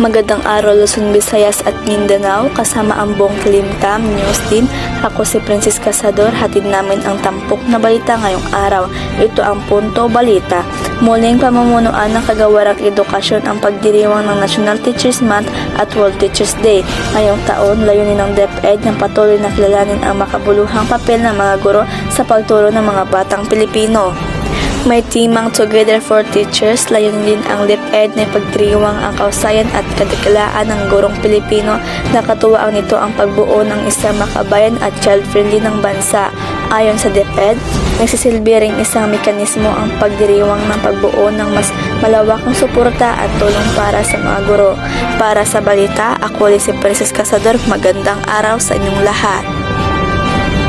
Magandang araw Luzon, Visayas at Mindanao, kasama ang buong Kilimtam News Team. Ako si Princess Casador, hatid namin ang tampok na balita ngayong araw. Ito ang Punto Balita. Muling pamumunuan ng Kagawarang Edukasyon ang pagdiriwang ng National Teachers Month at World Teachers Day. Ngayong taon, layunin ng DepEd ng patuloy na kilalanin ang makabuluhang papel ng mga guro sa pagturo ng mga batang Pilipino. May timang Together for Teachers, layunin din ang DepEd na pagdiriwang ang kausayan at katikilaan ng gurong Pilipino. Nakatuwaan nito ang pagbuo ng isang makabayan at child-friendly ng bansa. Ayon sa DepEd, nagsisilbi ring isang mekanismo ang pagdiriwang ng pagbuo ng mas malawakang suporta at tulong para sa mga guro. Para sa balita, ako si Princess Casador. Magandang araw sa inyong lahat.